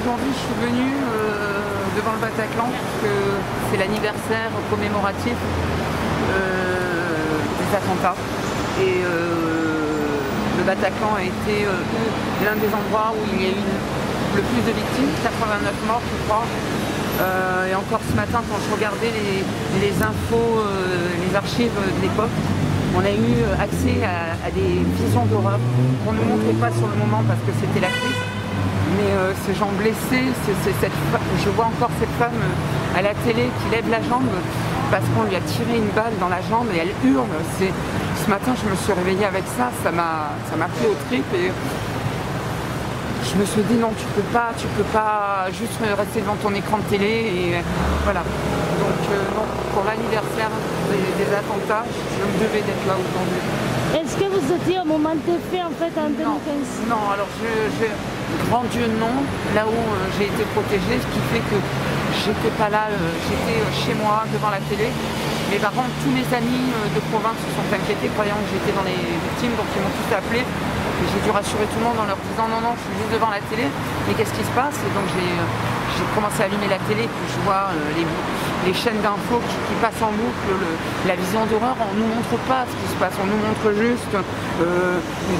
Aujourd'hui, je suis venue devant le Bataclan parce que c'est l'anniversaire commémoratif des attentats. Et le Bataclan a été l'un des endroits où il y a eu le plus de victimes, 89 morts je crois. Et encore ce matin, quand je regardais les infos, les archives de l'époque, on a eu accès à des visions d'horreur qu'on ne montrait pas sur le moment parce que c'était la crise. Mais ces gens blessés, je vois encore cette femme à la télé qui lève la jambe parce qu'on lui a tiré une balle dans la jambe et elle hurle. Ce matin, je me suis réveillée avec ça, ça m'a pris aux tripes et je me suis dit non, tu peux pas juste rester devant ton écran de télé et voilà. Donc non, pour l'anniversaire des attentats, je me devais d'être là aujourd'hui. Est-ce que vous étiez au moment des faits en fait en 2015? Non, alors grand Dieu non, là où j'ai été protégée, ce qui fait que j'étais pas là, j'étais chez moi devant la télé. Mais par contre, tous mes amis de province se sont inquiétés, croyant que j'étais dans les victimes, donc ils m'ont tous appelé. Et j'ai dû rassurer tout le monde en leur disant non, non, je suis juste devant la télé, mais qu'est-ce qui se passe? Et donc j'ai commencé à allumer la télé, puis je vois les chaînes d'infos qui passent en boucle, la vision d'horreur. On ne nous montre pas ce qui se passe, on nous montre juste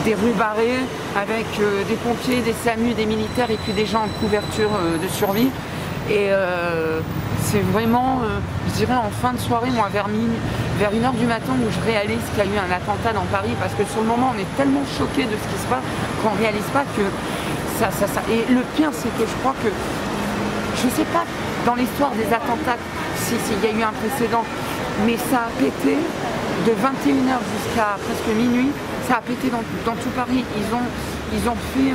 des rues barrées avec des pompiers, des SAMU, des militaires et puis des gens en couverture de survie. Et c'est vraiment, je dirais en fin de soirée, moi vers 1h du matin où je réalise qu'il y a eu un attentat dans Paris parce que sur le moment on est tellement choqué de ce qui se passe qu'on ne réalise pas que ça. Et le pire c'est que je crois que, je ne sais pas dans l'histoire des attentats s'il y a eu un précédent, mais ça a pété de 21h jusqu'à presque minuit, ça a pété dans tout Paris. Ils ont fait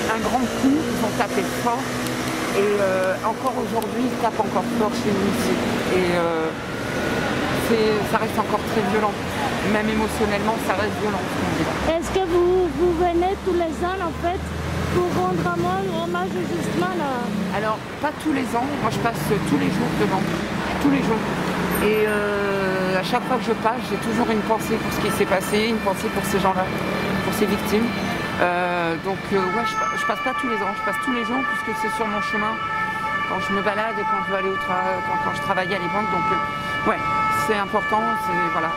un grand coup, ils ont tapé fort. Et encore aujourd'hui, ils tapent encore fort chez nous ici. Et ça reste encore très violent. Même émotionnellement, ça reste violent. Est-ce que vous venez tous les ans en fait pour rendre hommage justement à... Alors, pas tous les ans. Moi, je passe tous les jours devant. Tous les jours. Et à chaque fois que je passe, j'ai toujours une pensée pour ce qui s'est passé, une pensée pour ces gens-là, pour ces victimes. Ouais, je passe pas tous les ans, je passe tous les jours puisque c'est sur mon chemin quand je me balade, quand je veux aller quand je travaillais à l'époque. Donc ouais, c'est important. Voilà,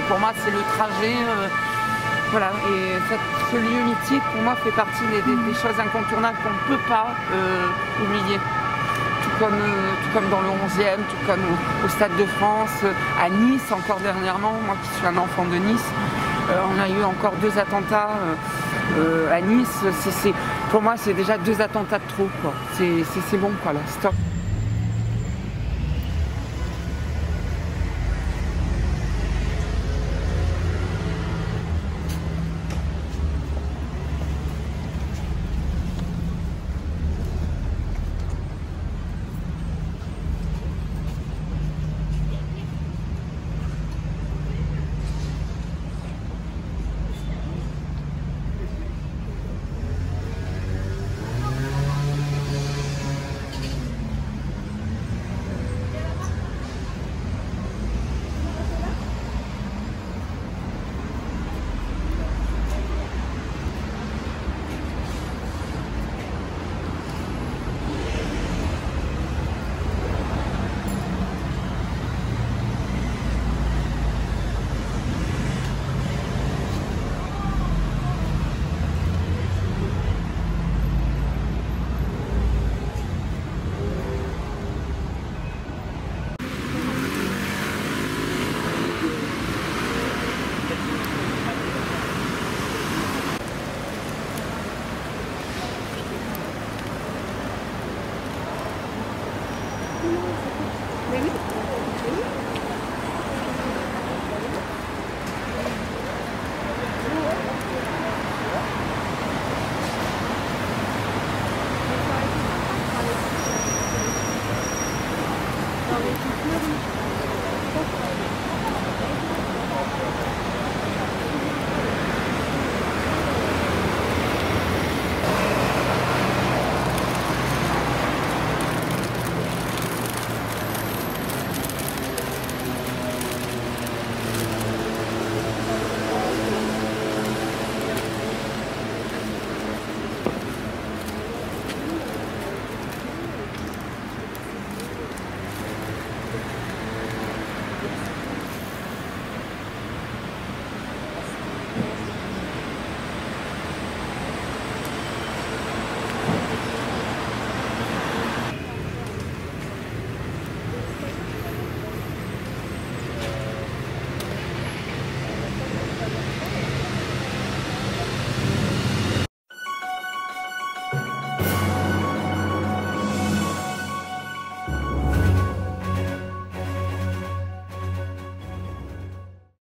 pour moi c'est le trajet. Voilà, et ce lieu mythique pour moi fait partie des choses incontournables qu'on ne peut pas oublier. Tout comme dans le 11e, tout comme au Stade de France, à Nice encore dernièrement, moi qui suis un enfant de Nice. On a eu encore 2 attentats à Nice. Pour moi, c'est déjà 2 attentats de trop. C'est bon, quoi, là. Stop.